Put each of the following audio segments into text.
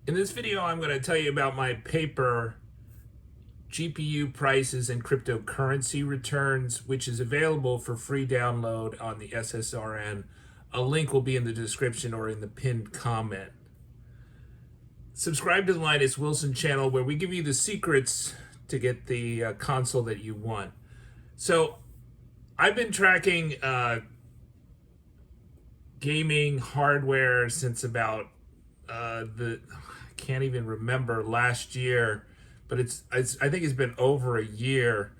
In this video, I'm going to tell you about my paper, GPU Prices and Cryptocurrency Returns, which is available for free download on the SSRN. A link will be in the description or in the pinned comment. Subscribe to the Linus Wilson channel, where we give you the secrets to get the console that you want. So I've been tracking gaming hardware since about I can't even remember, last year, but I think it's been over a year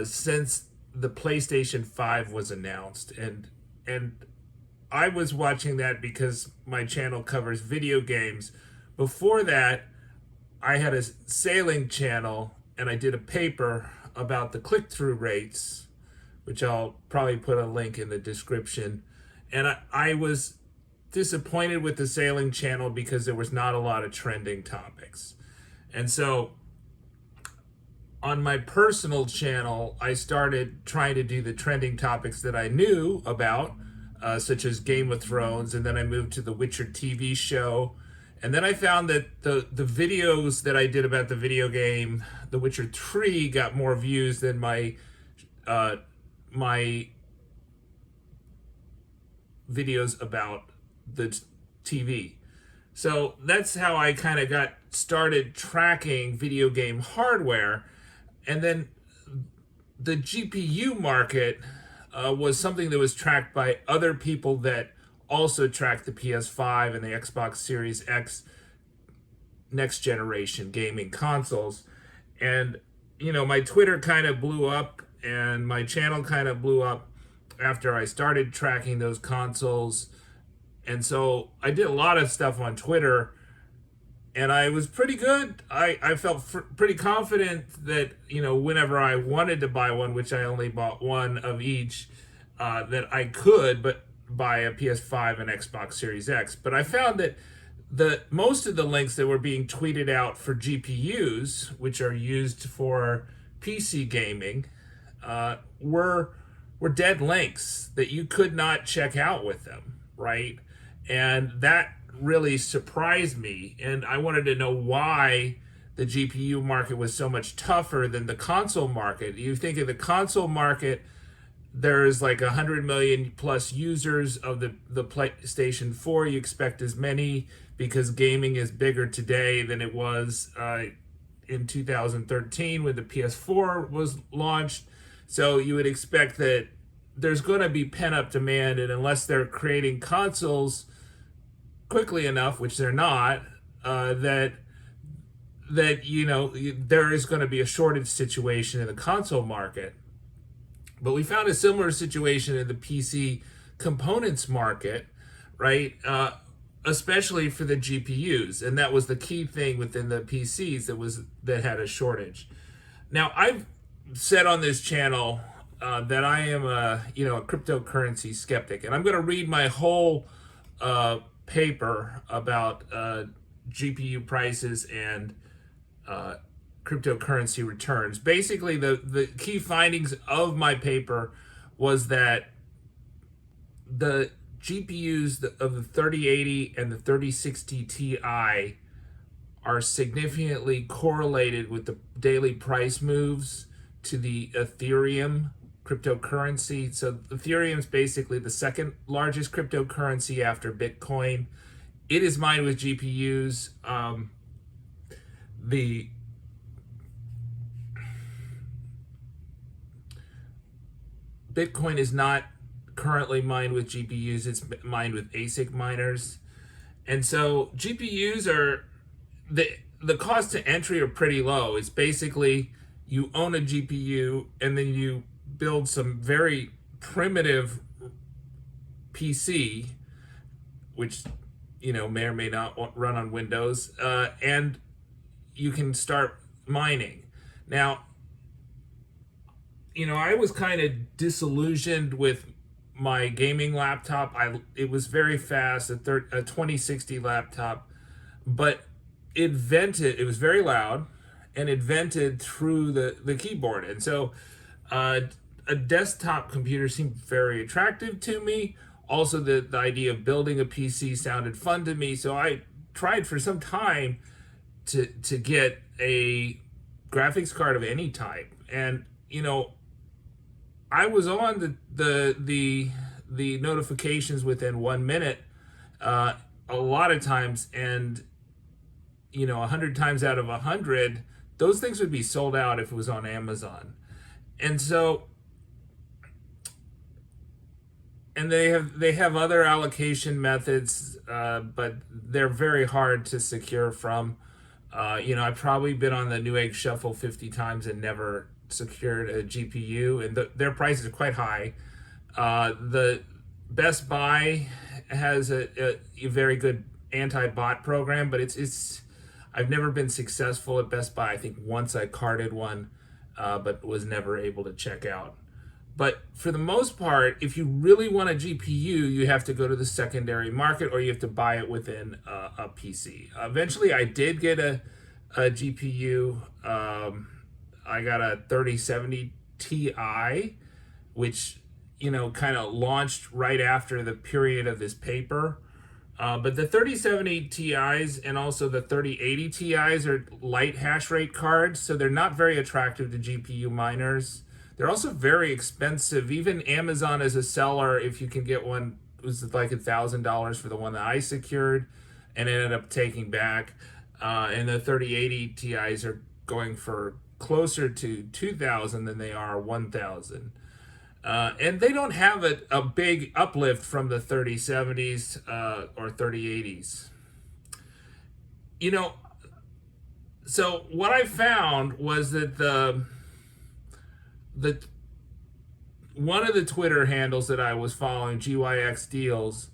since the PlayStation 5 was announced, and I was watching that because my channel covers video games. Before that, I had a sailing channel, and I did a paper about the click-through rates, which I'll probably put a link in the description. And I was disappointed with the sailing channel because there was not a lot of trending topics. And so on my personal channel, I started trying to do the trending topics that I knew about, such as Game of Thrones, and then I moved to the Witcher TV show. And then I found that the videos that I did about the video game, The Witcher 3, got more views than my videos about the TV. So that's how I kind of got started tracking video game hardware. And then the GPU market was something that was tracked by other people that also tracked the PS5 and the Xbox Series X next generation gaming consoles. And, you know, my Twitter kind of blew up and my channel kind of blew up after I started tracking those consoles. And so I did a lot of stuff on Twitter, and I was pretty good. I felt pretty confident that, you know, whenever I wanted to buy one, which I only bought one of each, that I could buy a PS5 and Xbox Series X. But I found that most of the links that were being tweeted out for GPUs, which are used for PC gaming, were dead links that you could not check out with them, right? And that really surprised me, and I wanted to know why the GPU market was so much tougher than the console market. You think of the console market, there's like 100 million plus users of the PlayStation 4. You expect as many because gaming is bigger today than it was in 2013 when the PS4 was launched. So you would expect that there's going to be pent-up demand, and unless they're creating consoles quickly enough, which they're not, that you know, there is going to be a shortage situation in the console market. But we found a similar situation in the PC components market, right? Especially for the GPUs, and that was the key thing within the PCs that had a shortage. Now, I've said on this channel that I am a cryptocurrency skeptic, and I'm going to read my whole paper about GPU prices and cryptocurrency returns. Basically, the key findings of my paper was that the GPUs of the 3080 and the 3060 Ti are significantly correlated with the daily price moves to the Ethereum cryptocurrency. So Ethereum is basically the second largest cryptocurrency after Bitcoin. It is mined with GPUs. The Bitcoin is not currently mined with GPUs, it's mined with ASIC miners. And so GPUs are, the cost to entry are pretty low. It's basically you own a GPU and then you build some very primitive PC, which, you know, may or may not run on Windows, and you can start mining. Now, you know, I was kind of disillusioned with my gaming laptop. It was very fast, a 2060 laptop, but it was very loud, and it vented through the keyboard. And so a desktop computer seemed very attractive to me. Also, the idea of building a PC sounded fun to me, so I tried for some time to get a graphics card of any type, and I was on the notifications within 1 minute a lot of times, and 100 times out of 100, those things would be sold out if it was on Amazon. And so, and they have other allocation methods, but they're very hard to secure from. I've probably been on the Newegg Shuffle 50 times and never secured a GPU, and their prices are quite high. The Best Buy has a very good anti-bot program, but I've never been successful at Best Buy. I think once I carded one, but was never able to check out. But for the most part, if you really want a GPU, you have to go to the secondary market, or you have to buy it within a PC. Eventually, I did get a GPU. I got a 3070 Ti, which kind of launched right after the period of this paper. But the 3070 Ti's and also the 3080 Ti's are light hash rate cards, so they're not very attractive to GPU miners. They're also very expensive. Even Amazon as a seller, if you can get one, it was like $1,000 for the one that I secured and ended up taking back. And the 3080 Ti's are going for closer to $2,000 than they are $1,000. And they don't have a big uplift from the 3070s or 3080s. So what I found was that the one of the Twitter handles that I was following, GYX Deals,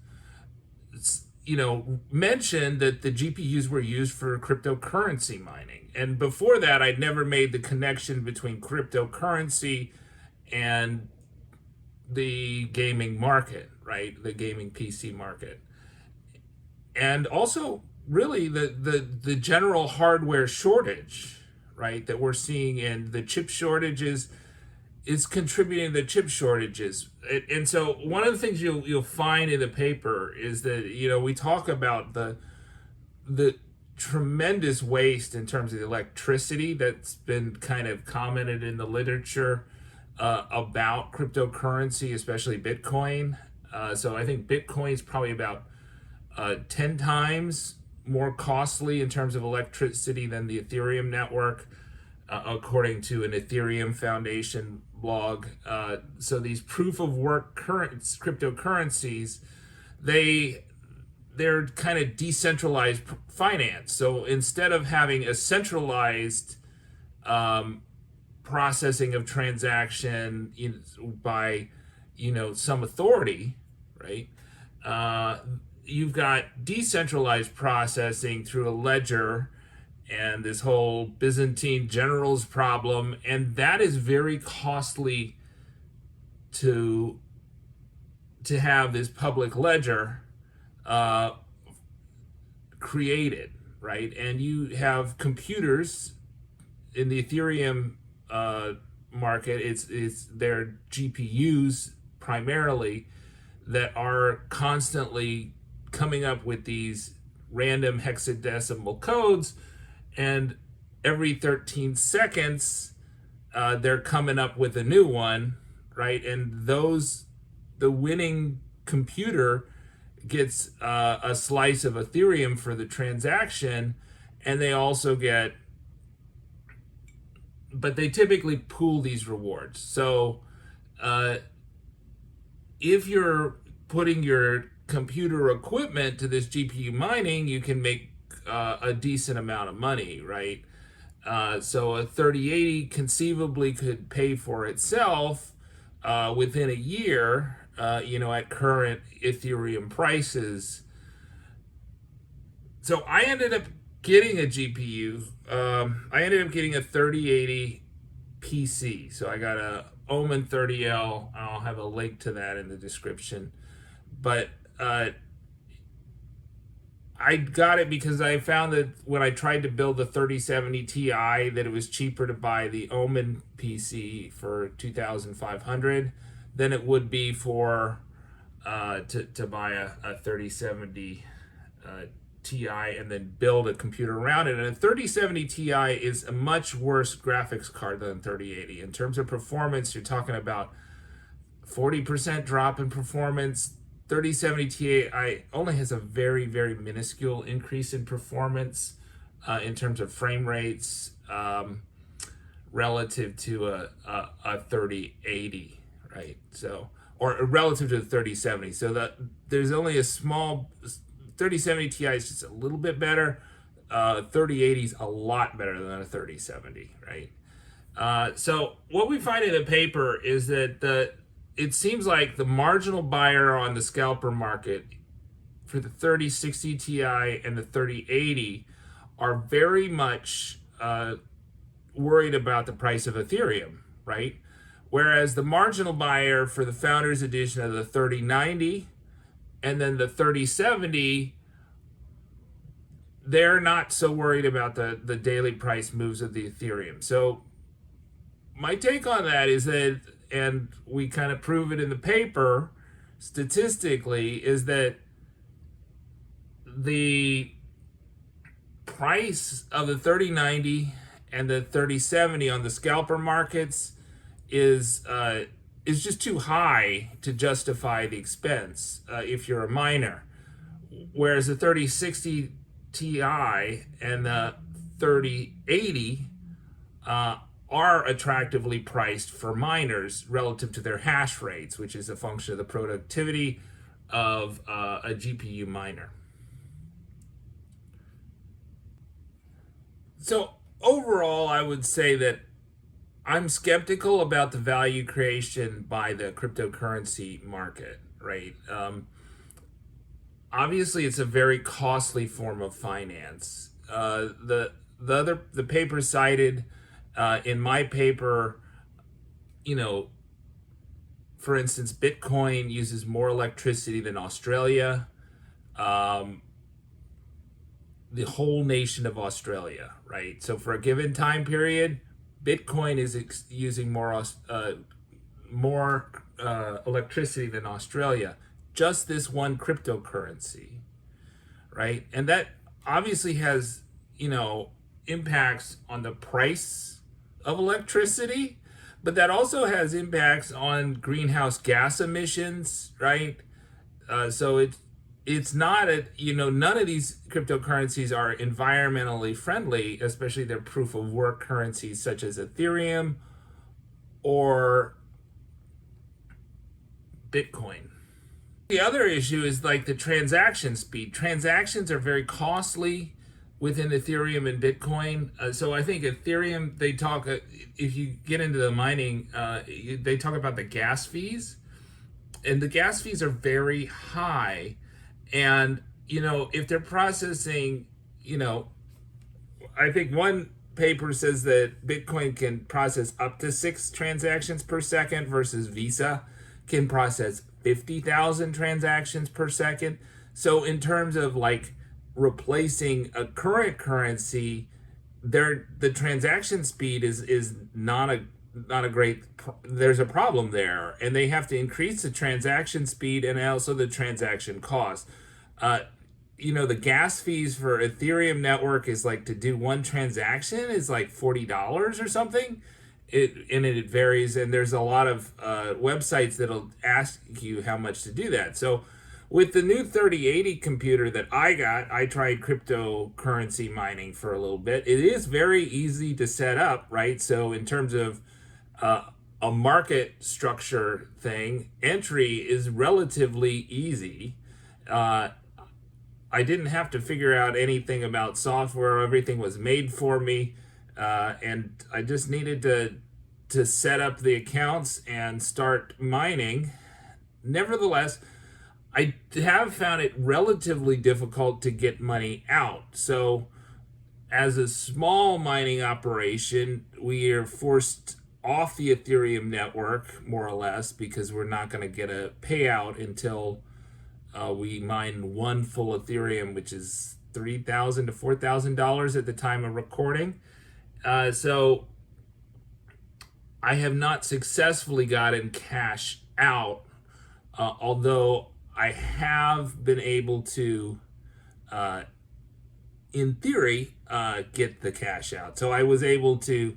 mentioned that the GPUs were used for cryptocurrency mining. And before that, I'd never made the connection between cryptocurrency and the gaming market, right? The gaming PC market. And also, really, the general hardware shortage, right, that we're seeing, in the chip shortages is contributing to chip shortages. And so one of the things you'll find in the paper is that, we talk about the tremendous waste in terms of electricity that's been kind of commented in the literature about cryptocurrency, especially Bitcoin. So I think Bitcoin is probably about 10 times more costly in terms of electricity than the Ethereum network, according to an Ethereum Foundation blog. So these proof of work cryptocurrencies, they're kind of decentralized finance. So instead of having a centralized processing of transaction by some authority, right? You've got decentralized processing through a ledger and this whole Byzantine generals problem, and that is very costly to have this public ledger created, right? And you have computers in the Ethereum market. It's their GPUs primarily that are constantly coming up with these random hexadecimal codes, and every 13 seconds they're coming up with a new one, right? And the winning computer gets a slice of Ethereum for the transaction, and they also get, but they typically pool these rewards. So if you're putting your computer equipment to this GPU mining, you can make a decent amount of money, right? So a 3080 conceivably could pay for itself within a year, at current Ethereum prices. So I ended up getting a GPU. I ended up getting a 3080 PC. So I got a Omen 30L. I'll have a link to that in the description. But I got it because I found that when I tried to build the 3070 Ti, that it was cheaper to buy the Omen PC for $2,500 than it would be for to buy a 3070 Ti and then build a computer around it. And a 3070 Ti is a much worse graphics card than 3080. In terms of performance, you're talking about 40% drop in performance. 3070 Ti only has a very, very minuscule increase in performance in terms of frame rates relative to a 3080, right? So, or relative to the 3070. So that there's only a small 3070 Ti is just a little bit better. 3080 is a lot better than a 3070, right? So what we find in the paper is that it seems like the marginal buyer on the scalper market for the 3060 Ti and the 3080 are very much worried about the price of Ethereum, right? Whereas the marginal buyer for the Founders Edition of the 3090 and then the 3070, they're not so worried about the daily price moves of the Ethereum. So my take on that is that, and we kind of prove it in the paper statistically, is that the price of the 3090 and the 3070 on the scalper markets is just too high to justify the expense if you're a miner. Whereas the 3060 Ti and the 3080 are attractively priced for miners relative to their hash rates, which is a function of the productivity of a GPU miner. So overall, I would say that I'm skeptical about the value creation by the cryptocurrency market, right? Obviously, it's a very costly form of finance. The paper cited in my paper, for instance, Bitcoin uses more electricity than Australia. The whole nation of Australia, right? So for a given time period, Bitcoin is using more electricity than Australia. Just this one cryptocurrency, right? And that obviously has, impacts on the price of electricity, but that also has impacts on greenhouse gas emissions, right? So it's not none of these cryptocurrencies are environmentally friendly, especially their proof of work currencies such as Ethereum or Bitcoin. The other issue is like the transaction speed. Transactions are very costly within Ethereum and Bitcoin. So I think Ethereum, they talk, if you get into the mining, they talk about the gas fees. And the gas fees are very high. And, if they're processing, I think one paper says that Bitcoin can process up to 6 transactions per second versus Visa can process 50,000 transactions per second. So in terms of like replacing a current currency, the transaction speed is not a great, there's a problem there, and they have to increase the transaction speed and also the transaction cost. The gas fees for Ethereum network is like, to do one transaction is like $40 or something. It varies, and there's a lot of websites that'll ask you how much to do that. So with the new 3080 computer that I tried cryptocurrency mining for a little bit. It is very easy to set up, right? So in terms of a market structure thing, entry is relatively easy. I didn't have to figure out anything about software. Everything was made for me. And I just needed to set up the accounts and start mining. Nevertheless, I have found it relatively difficult to get money out. So as a small mining operation, we are forced off the Ethereum network, more or less, because we're not going to get a payout until we mine one full Ethereum, which is $3,000 to $4,000 at the time of recording. So I have not successfully gotten cash out, although I have been able to in theory, get the cash out. So I was able to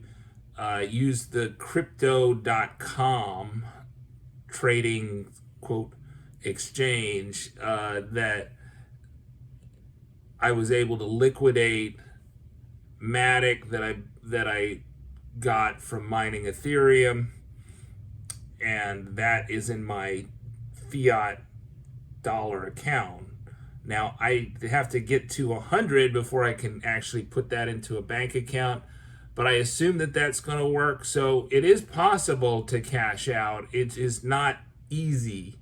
use the crypto.com trading quote exchange that I was able to liquidate Matic that I got from mining Ethereum, and that is in my fiat dollar account. Now I have to get to 100 before I can actually put that into a bank account, but I assume that that's going to work. So it is possible to cash out. It is not easy,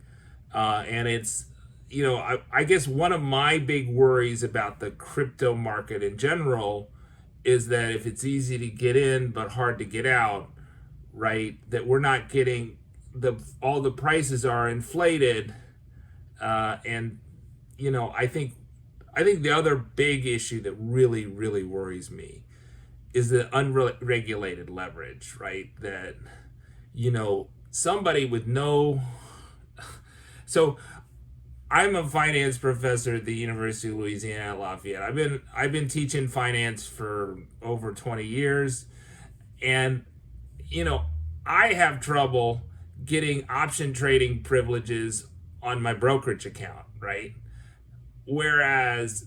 and it's, you know, I guess one of my big worries about the crypto market in general is that if it's easy to get in but hard to get out, right, that we're not getting all the prices are inflated, and you know, I think the other big issue that really worries me is the unregulated leverage, right? That, you know, somebody with no, so I'm a finance professor at the University of Louisiana at Lafayette. I've been teaching finance for over 20 years, and you know, I have trouble getting option trading privileges on my brokerage account, right? Whereas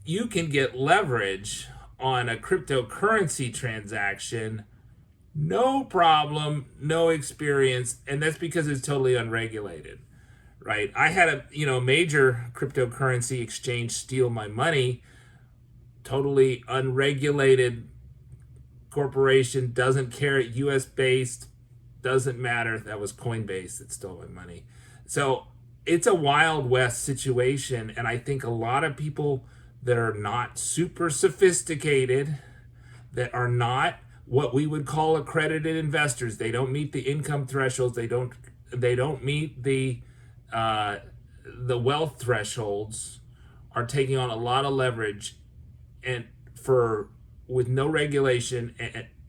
you can get leverage on a cryptocurrency transaction, no problem, no experience, and that's because it's totally unregulated, right? I had a major cryptocurrency exchange steal my money, totally unregulated corporation, doesn't care, US based, doesn't matter. That was Coinbase that stole my money. So it's a Wild West situation, and I think a lot of people that are not super sophisticated, that are not what we would call accredited investors, they don't meet the income thresholds, they don't meet the wealth thresholds, are taking on a lot of leverage, and with no regulation,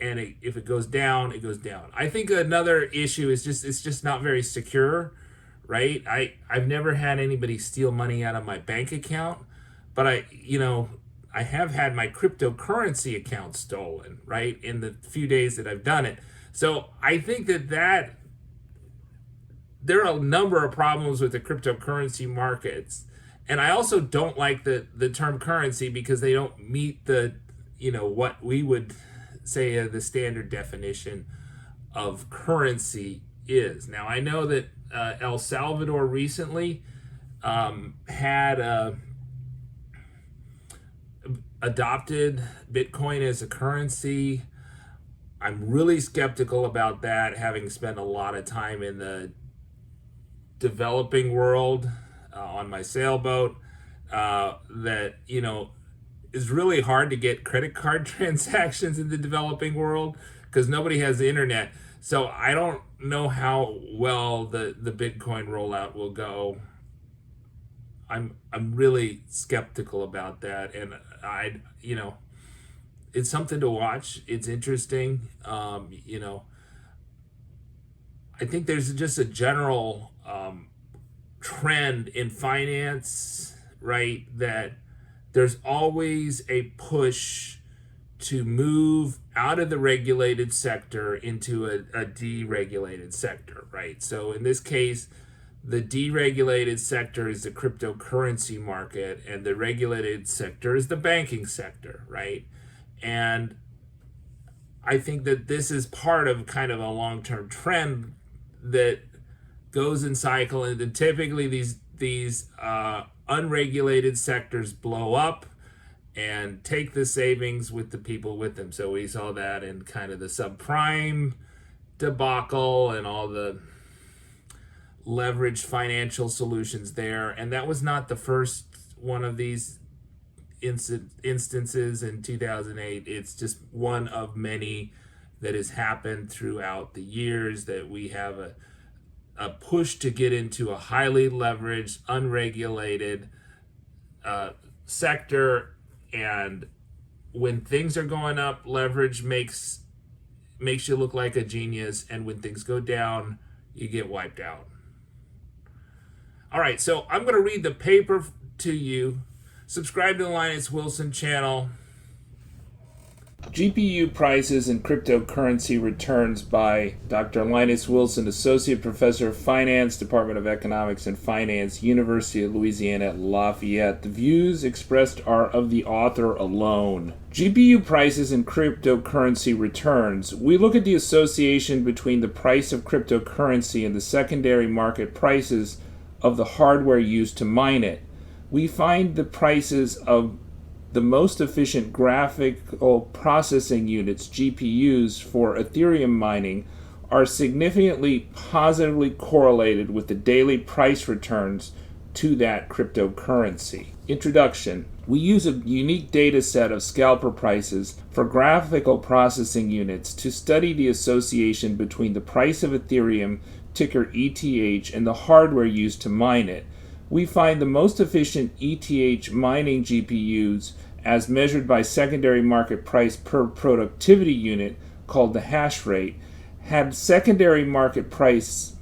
and if it goes down, it goes down. I think another issue is it's just not very secure, right? I've never had anybody steal money out of my bank account, but I have had my cryptocurrency account stolen, right, in the few days that I've done it. So I think that there are a number of problems with the cryptocurrency markets. And I also don't like the term currency because they don't meet the, what we would say the standard definition of currency is. Now, I know that El Salvador recently had adopted Bitcoin as a currency. I'm really skeptical about that, having spent a lot of time in the developing world on my sailboat, that is really hard to get credit card transactions in the developing world because nobody has the internet. So I don't know how well the Bitcoin rollout will go. I'm really skeptical about that, and it's something to watch. It's interesting. I think there's just a general trend in finance, right? That there's always a push to move out of the regulated sector into a deregulated sector, right? So in this case, the deregulated sector is the cryptocurrency market, and the regulated sector is the banking sector, right? And I think that this is part of kind of a long-term trend that goes in cycle, and then typically these unregulated sectors blow up and take the savings with the people with them. So we saw that in kind of the subprime debacle and all the leveraged financial solutions there, and that was not the first one of these instances in 2008. It's just one of many that has happened throughout the years, that we have a push to get into a highly leveraged, unregulated sector, and when things are going up, leverage makes you look like a genius, and when things go down, you get wiped out. All right, so I'm going to read the paper to you Subscribe to the Linus Wilson channel. GPU Prices and Cryptocurrency Returns by Dr. Linus Wilson, Associate Professor of Finance, Department of Economics and Finance, University of Louisiana at Lafayette. The views expressed are of the author alone. GPU Prices and Cryptocurrency Returns. We look at the association between the price of cryptocurrency and the secondary market prices of the hardware used to mine it. We find the prices of the most efficient graphical processing units, GPUs, for Ethereum mining are significantly positively correlated with the daily price returns to that cryptocurrency. Introduction. We use a unique data set of scalper prices for graphical processing units to study the association between the price of Ethereum, ticker ETH, and the hardware used to mine it. We find the most efficient ETH mining GPUs as measured by secondary market price per productivity unit, called the hash rate, had secondary market price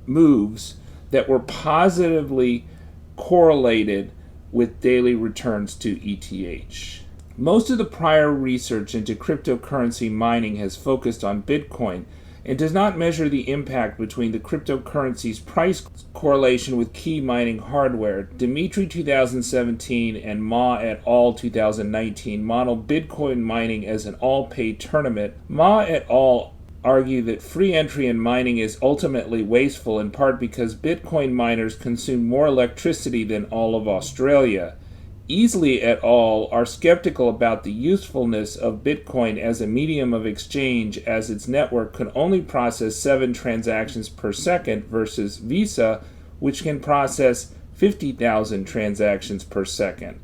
moves that were positively correlated with daily returns to ETH. Most of the prior research into cryptocurrency mining has focused on Bitcoin and does not measure the impact between the cryptocurrency's price correlation with key mining hardware. Dimitri 2017 and Ma et al. 2019 model Bitcoin mining as an all-pay tournament. Ma et al. Argue that free entry in mining is ultimately wasteful, in part because Bitcoin miners consume more electricity than all of Australia. Easley et al. Are skeptical about the usefulness of Bitcoin as a medium of exchange, as its network can only process 7 transactions per second versus Visa, which can process 50,000 transactions per second.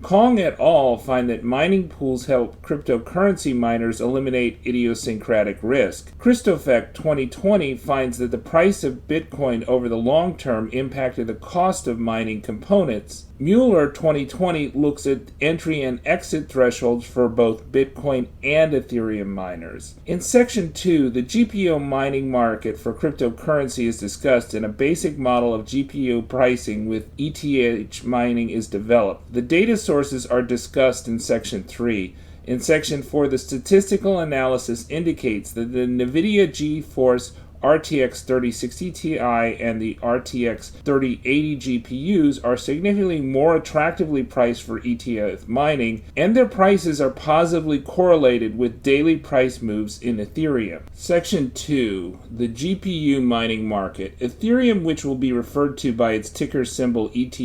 Kong et al. Find that mining pools help cryptocurrency miners eliminate idiosyncratic risk. Christofek 2020 finds that the price of Bitcoin over the long term impacted the cost of mining components. Mueller 2020 looks at entry and exit thresholds for both Bitcoin and Ethereum miners. In Section 2, the GPU mining market for cryptocurrency is discussed, and a basic model of GPU pricing with ETH mining is developed. The data sources are discussed in Section 3. In Section 4, the statistical analysis indicates that the Nvidia GeForce RTX 3060 Ti and the RTX 3080 GPUs are significantly more attractively priced for ETH mining, and their prices are positively correlated with daily price moves in Ethereum. Section 2. The GPU mining market. Ethereum, which will be referred to by its ticker symbol ETH,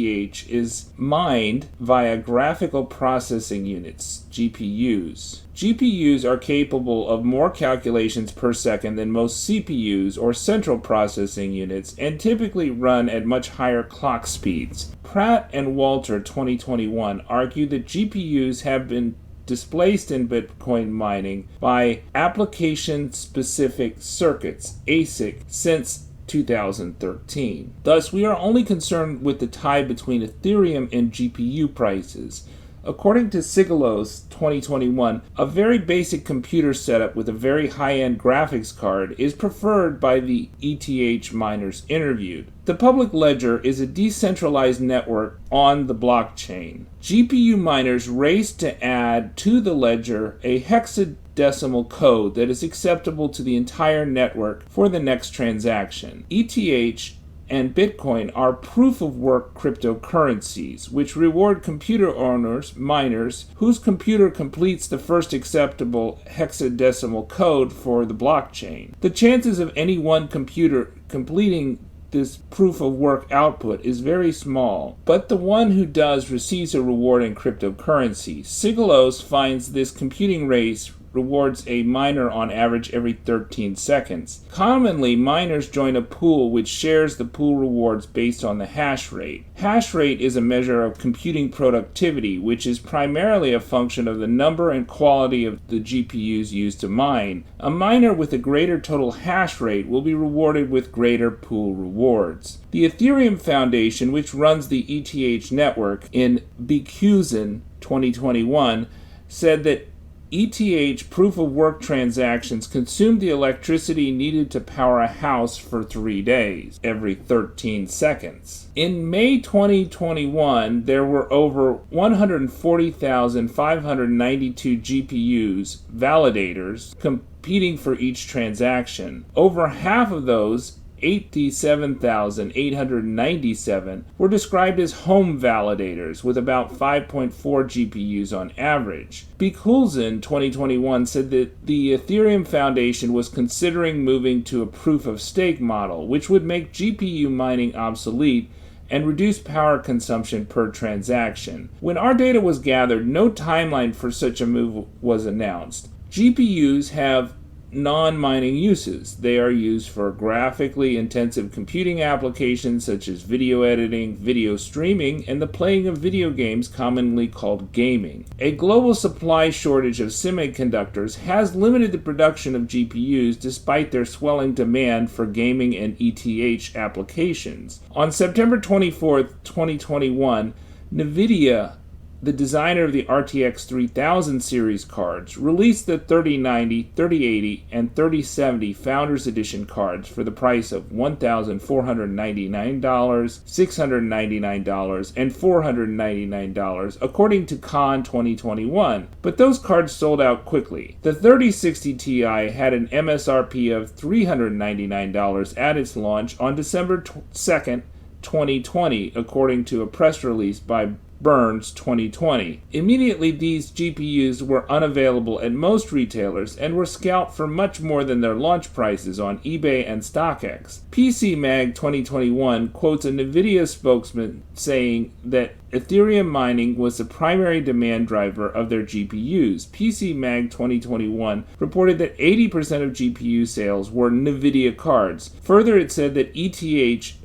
is mined via graphical processing units, GPUs. GPUs are capable of more calculations per second than most CPUs or central processing units and typically run at much higher clock speeds. Pratt and Walter 2021 argue that GPUs have been displaced in Bitcoin mining by application-specific circuits, ASIC, since 2013. Thus, we are only concerned with the tie between Ethereum and GPU prices. According to Sigalos 2021, a very basic computer setup with a very high-end graphics card is preferred by the ETH miners interviewed. The public ledger is a decentralized network on the blockchain. GPU miners race to add to the ledger a hexadecimal code that is acceptable to the entire network for the next transaction. ETH and Bitcoin are proof-of-work cryptocurrencies, which reward computer owners, miners, whose computer completes the first acceptable hexadecimal code for the blockchain. The chances of any one computer completing this proof-of-work output is very small, but the one who does receives a reward in cryptocurrency. Sigalos finds this computing race rewards a miner on average every 13 seconds. Commonly, miners join a pool which shares the pool rewards based on the hash rate. Hash rate is a measure of computing productivity, which is primarily a function of the number and quality of the GPUs used to mine. A miner with a greater total hash rate will be rewarded with greater pool rewards. The Ethereum Foundation, which runs the ETH network, in Bikusen 2021, said that ETH proof-of-work transactions consumed the electricity needed to power a house for 3 days, every 13 seconds. In May 2021, there were over 140,592 GPUs, validators, competing for each transaction. Over half of those, 87,897, were described as home validators, with about 5.4 GPUs on average. Bekulzen 2021 said that the Ethereum Foundation was considering moving to a proof-of-stake model, which would make GPU mining obsolete and reduce power consumption per transaction. When our data was gathered, no timeline for such a move was announced. GPUs have non-mining uses. They are used for graphically intensive computing applications such as video editing, video streaming, and the playing of video games commonly called gaming. A global supply shortage of semiconductors has limited the production of GPUs despite their swelling demand for gaming and ETH applications. On September 24, 2021, Nvidia, the designer of the RTX 3000 series cards, released the 3090, 3080, and 3070 Founders Edition cards for the price of $1,499, $699, and $499, according to Con 2021, but those cards sold out quickly. The 3060 Ti had an MSRP of $399 at its launch on December 2nd, 2020, according to a press release by Burns 2020. Immediately, these GPUs were unavailable at most retailers and were scalped for much more than their launch prices on eBay and StockX. PC Mag 2021 quotes a Nvidia spokesman saying that Ethereum mining was the primary demand driver of their GPUs. PC Mag 2021 reported that 80% of GPU sales were Nvidia cards. Further, it said that ETH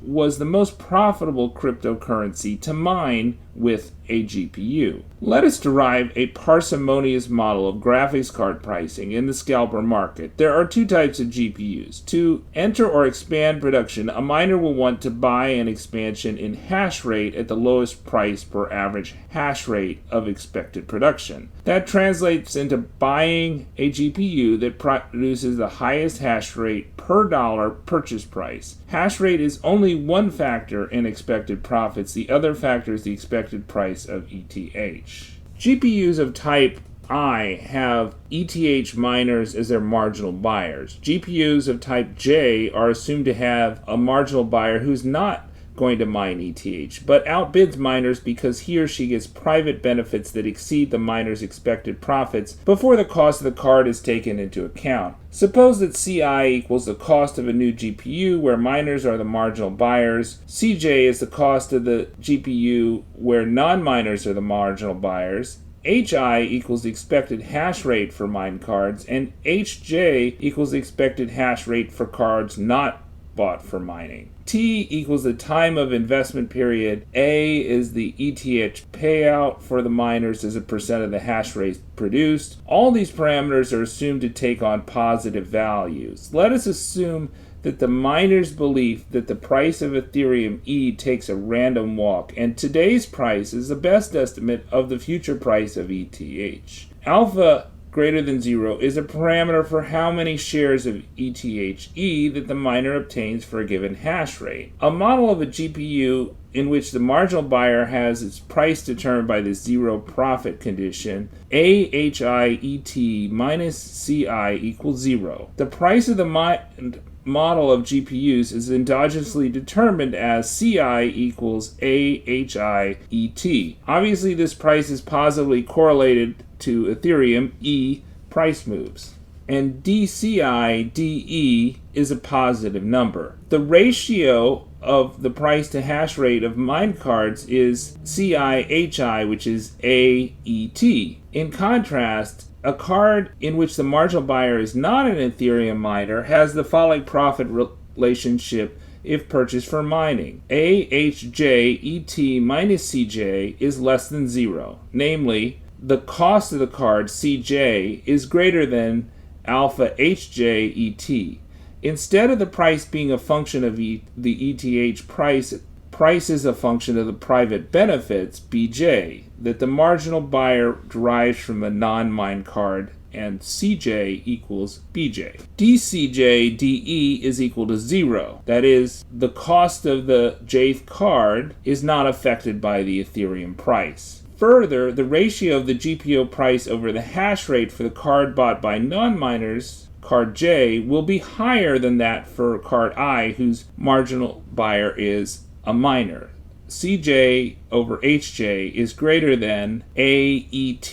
was the most profitable cryptocurrency to mine with a GPU. Let us derive a parsimonious model of graphics card pricing in the scalper market. There are two types of GPUs. To enter or expand production, a miner will want to buy an expansion in hash rate at the lowest price per average hash rate of expected production. That translates into buying a GPU that produces the highest hash rate per dollar purchase price. Hash rate is only one factor in expected profits. The other factor is the expected price of ETH. GPUs of type I have ETH miners as their marginal buyers. GPUs of type J are assumed to have a marginal buyer who's not going to mine ETH, but outbids miners because he or she gets private benefits that exceed the miner's expected profits before the cost of the card is taken into account. Suppose that CI equals the cost of a new GPU, where miners are the marginal buyers. CJ is the cost of the GPU, where non-miners are the marginal buyers. HI equals the expected hash rate for mined cards, and HJ equals the expected hash rate for cards not bought for mining. T equals the time of investment period. A is the ETH payout for the miners as a percent of the hash rate produced. All these parameters are assumed to take on positive values. Let us assume that the miner's belief that the price of Ethereum E takes a random walk, and today's price is the best estimate of the future price of ETH. Alpha greater than 0 is a parameter for how many shares of ETHE that the miner obtains for a given hash rate. A model of a GPU in which the marginal buyer has its price determined by the zero profit condition, AHIET minus CI equals 0. The price of the model of GPUs is endogenously determined as CI equals AHIET. Obviously, this price is positively correlated to Ethereum E price moves, and DCI DE is a positive number. The ratio of the price to hash rate of mined cards is CI-HI, which is AET. In contrast, a card in which the marginal buyer is not an Ethereum miner has the following profit relationship if purchased for mining. AHJ-ET minus CJ is less than 0. Namely, the cost of the card, CJ, is greater than alpha HJ-ET. Instead of the price being a function of the ETH price price is a function of the private benefits, BJ, that the marginal buyer derives from a non-mined card, and CJ equals BJ. DCJ DE is equal to 0. That is, the cost of the Jth card is not affected by the Ethereum price. Further, the ratio of the GPO price over the hash rate for the card bought by non-miners, card J, will be higher than that for card I, whose marginal buyer is a miner. CJ over HJ is greater than AET,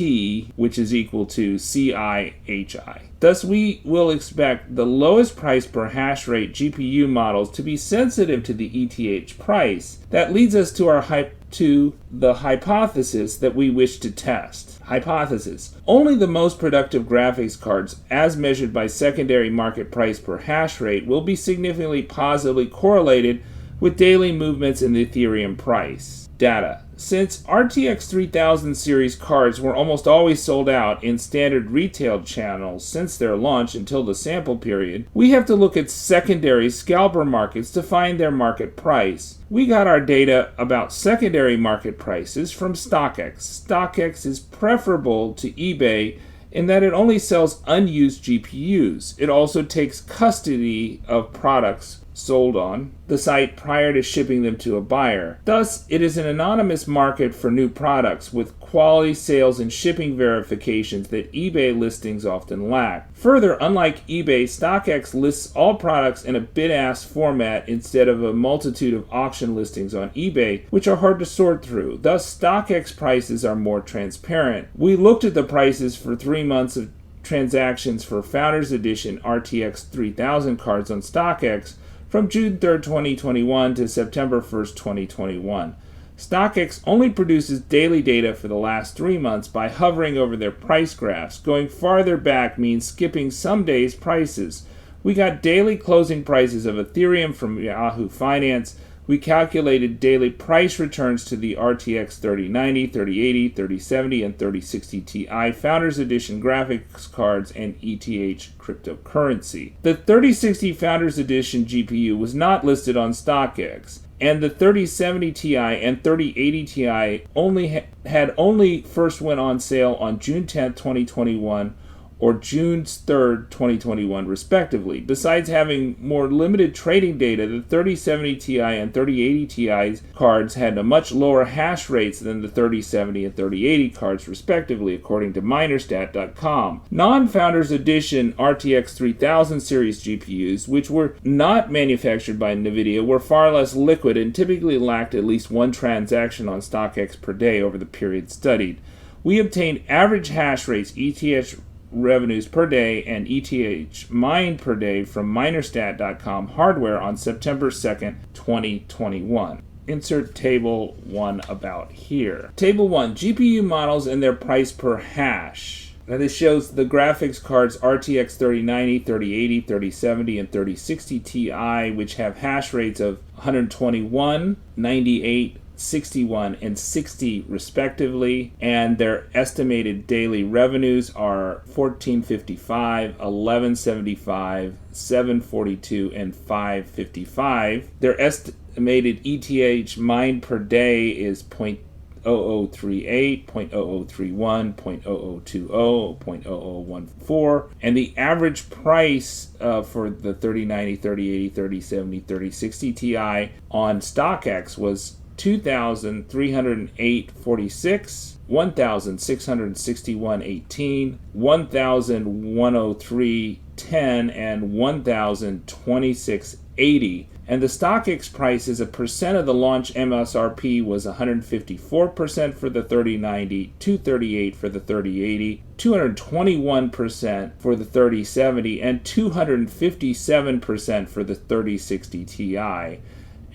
which is equal to CIHI. Thus, we will expect the lowest price per hash rate GPU models to be sensitive to the ETH price. That leads us to the hypothesis that we wish to test. Hypothesis: only the most productive graphics cards, as measured by secondary market price per hash rate, will be significantly positively correlated with daily movements in the Ethereum price. Data: since RTX 3000 series cards were almost always sold out in standard retail channels since their launch until the sample period, we have to look at secondary scalper markets to find their market price. We got our data about secondary market prices from StockX. StockX is preferable to eBay in that it only sells unused GPUs. It also takes custody of products sold on the site prior to shipping them to a buyer. Thus, it is an anonymous market for new products with quality sales and shipping verifications that eBay listings often lack. Further, unlike eBay, StockX lists all products in a bid-ask format instead of a multitude of auction listings on eBay, which are hard to sort through. Thus, StockX prices are more transparent. We looked at the prices for 3 months of transactions for Founders Edition RTX 3000 cards on StockX from June 3, 2021 to September 1, 2021. StockX only produces daily data for the last 3 months by hovering over their price graphs. Going farther back means skipping some days' prices. We got daily closing prices of Ethereum from Yahoo Finance. We calculated daily price returns to the RTX 3090, 3080, 3070, and 3060 Ti Founders Edition graphics cards and ETH cryptocurrency. The 3060 Founders Edition GPU was not listed on StockX, and the 3070 Ti and 3080 Ti only first went on sale on June 10, 2021, or June 3rd, 2021, respectively. Besides having more limited trading data, the 3070 Ti and 3080 Ti cards had a much lower hash rates than the 3070 and 3080 cards, respectively, according to Minerstat.com. Non-Founders Edition RTX 3000 series GPUs, which were not manufactured by Nvidia, were far less liquid and typically lacked at least one transaction on StockX per day over the period studied. We obtained average hash rates, ETH revenues per day, and ETH mined per day from Minerstat.com hardware on September 2nd, 2021. Insert Table 1 about here. Table 1, GPU models and their price per hash. Now this shows the graphics cards RTX 3090, 3080, 3070, and 3060 Ti, which have hash rates of 121, 98, 61 and 60 respectively, and their estimated daily revenues are $14.55, $11.75, $7.42, and $5.55. Their estimated ETH mined per day is 0.0038, 0.0031, 0.0020, 0.0014, and the average price for the 3090, 3080, 3070, 3060 Ti on StockX was $2,308.46, $1,661.18, $1,103.10, and $1,026.80. And the StockX price as a percent of the launch MSRP was 154% for the 3090, 238% for the 3080, 221% for the 3070, and 257% for the 3060 Ti.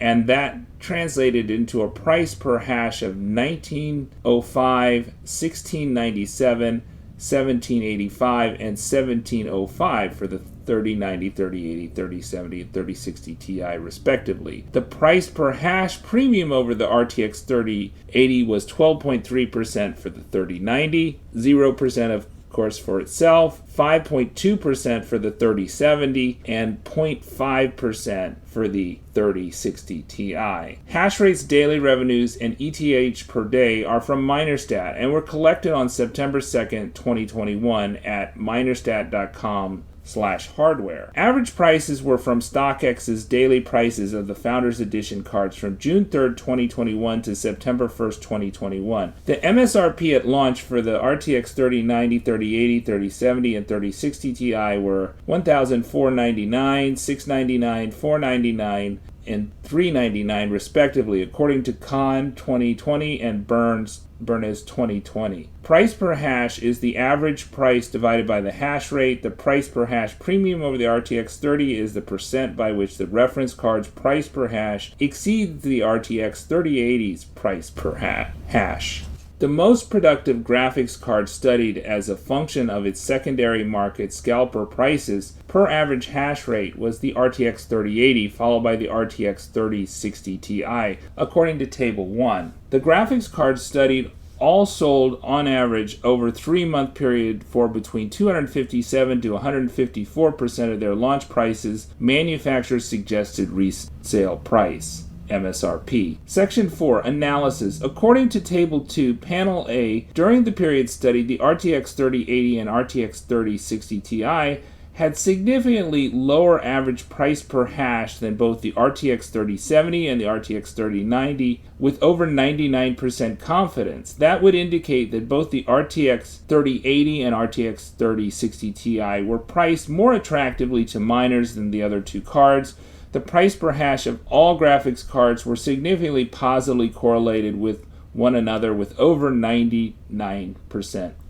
And that translated into a price per hash of $19.05, $16.97, $17.85, and $17.05 for the 3090, 3080, 3070, and 3060 Ti respectively. The price per hash premium over the RTX 3080 was 12.3% for the 3090, 0% of of course, for itself, 5.2% for the 3070, and 0.5% for the 3060 Ti. Hash rates, daily revenues, and ETH per day are from Minorstat and were collected on September 2nd, 2021 at minorstat.com/hardware. Average prices were from StockX's daily prices of the Founders Edition cards from June 3rd, 2021 to September 1st, 2021. The MSRP at launch for the RTX 3090, 3080, 3070, and 3060 Ti were $1,499, $699, $499, and $399 respectively, according to Khan 2020 and Bernes 2020. Price per hash is the average price divided by the hash rate. The price per hash premium over the RTX 30 is the percent by which the reference card's price per hash exceeds the RTX 3080's price per hash. The most productive graphics card studied as a function of its secondary market scalper prices per average hash rate was the RTX 3080, followed by the RTX 3060 Ti, according to Table 1. The graphics cards studied all sold on average over a 3-month period for between 257 to 154% of their launch prices, manufacturer's suggested resale price. MSRP. Section 4, Analysis. According to Table 2, Panel A, during the period studied, the RTX 3080 and RTX 3060 Ti had significantly lower average price per hash than both the RTX 3070 and the RTX 3090, with over 99% confidence. That would indicate that both the RTX 3080 and RTX 3060 Ti were priced more attractively to miners than the other two cards. The price per hash of all graphics cards were significantly positively correlated with one another with over 99%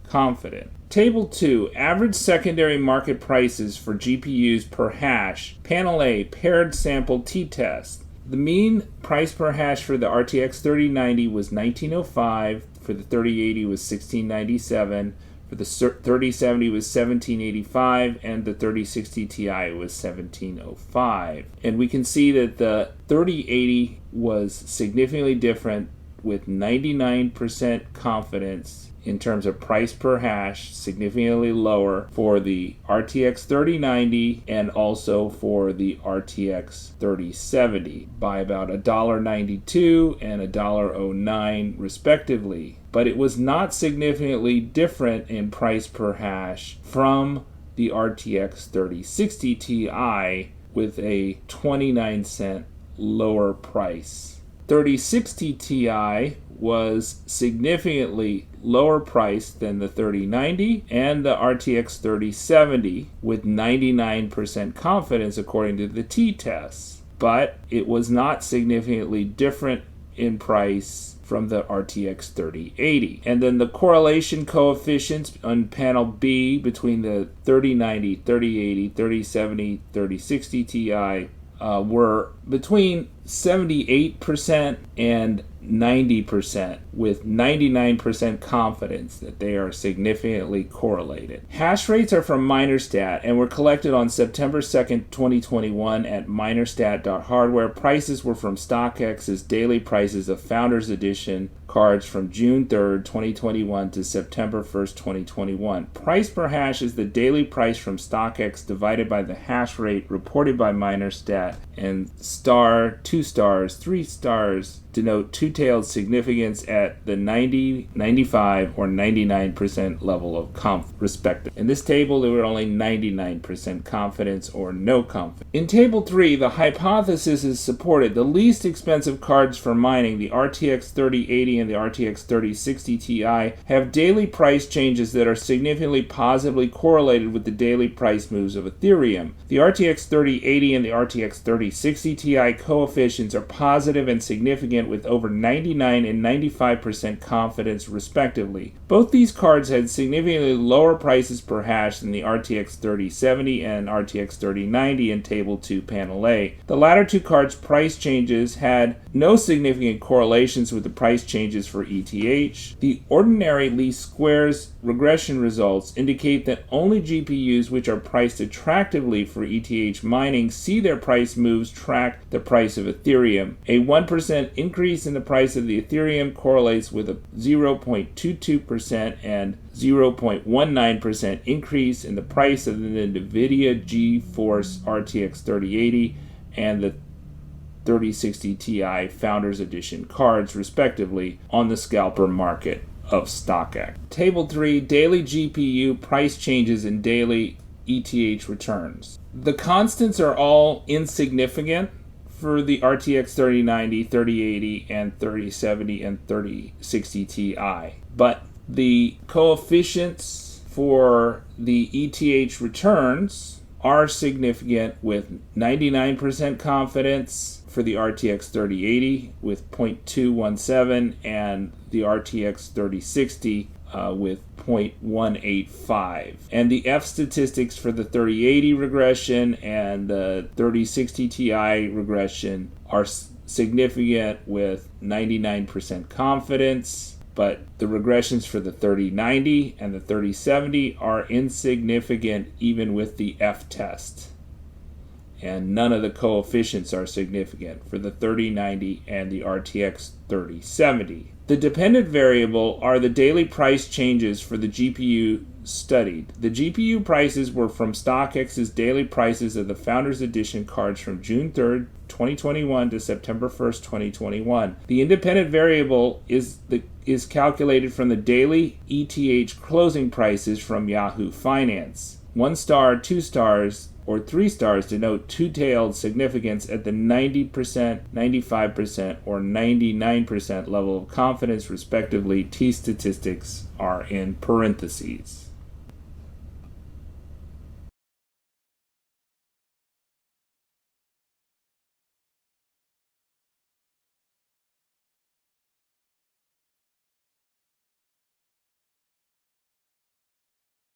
confident. Table 2, Average Secondary Market Prices for GPUs per hash. Panel A, Paired Sample T-Test. The mean price per hash for the RTX 3090 was $19.05, for the 3080 was $16.97, for the 3070 was $17.85, and the 3060 Ti was $17.05. And we can see that the 3080 was significantly different with 99% confidence in terms of price per hash, significantly lower for the RTX 3090 and also for the RTX 3070 by about $1.92 and $1.09 respectively. But it was not significantly different in price per hash from the RTX 3060 Ti with a 29-cent lower price. 3060 Ti was significantly lower priced than the 3090 and the RTX 3070 with 99% confidence according to the t-tests, but it was not significantly different in price from the RTX 3080. And then the correlation coefficients on panel B between the 3090, 3080, 3070, 3060 Ti were between 78% and 90% with 99% confidence that they are significantly correlated. Hash rates are from Minorstat and were collected on September 2nd, 2021 at minorstat.hardware. Prices were from StockX's daily prices of Founders Edition cards from June 3rd, 2021 to September 1st, 2021. Price per hash is the daily price from StockX divided by the hash rate reported by Minorstat, and star, 2 stars, 3 stars denote two-tailed significance at the 90, 95, or 99% level of confidence, respectively. In this table, there were only 99% confidence or no confidence. In Table 3, the hypothesis is supported. The least expensive cards for mining, the RTX 3080 and the RTX 3060 Ti, have daily price changes that are significantly positively correlated with the daily price moves of Ethereum. The RTX 3080 and the RTX 3060 Ti coefficients are positive and significant with over 99 and 95% confidence respectively. Both these cards had significantly lower prices per hash than the RTX 3070 and RTX 3090 in Table 2 Panel A. The latter two cards' price changes had no significant correlations with the price changes changes for ETH. The ordinary least squares regression results indicate that only GPUs which are priced attractively for ETH mining see their price moves track the price of Ethereum. A 1% increase in the price of the Ethereum correlates with a 0.22% and 0.19% increase in the price of the Nvidia GeForce RTX 3080 and the 3060 Ti Founders Edition cards, respectively, on the scalper market of StockX. Table 3, daily GPU price changes and daily ETH returns. The constants are all insignificant for the RTX 3090, 3080, and 3070 and 3060 Ti, but the coefficients for the ETH returns are significant, with 99% confidence for the RTX 3080 with 0.217 and the RTX 3060 with 0.185. And the F statistics for the 3080 regression and the 3060 Ti regression are significant with 99% confidence, but the regressions for the 3090 and the 3070 are insignificant even with the F test. And none of the coefficients are significant for the 3090 and the RTX 3070. The dependent variable are the daily price changes for the GPU studied. The GPU prices were from StockX's daily prices of the Founders Edition cards from June 3rd, 2021 to September 1st, 2021. The independent variable is calculated from the daily ETH closing prices from Yahoo Finance. 1 star, 2 stars, or 3 stars denote two-tailed significance at the 90%, 95%, or 99% level of confidence, respectively. T statistics are in parentheses.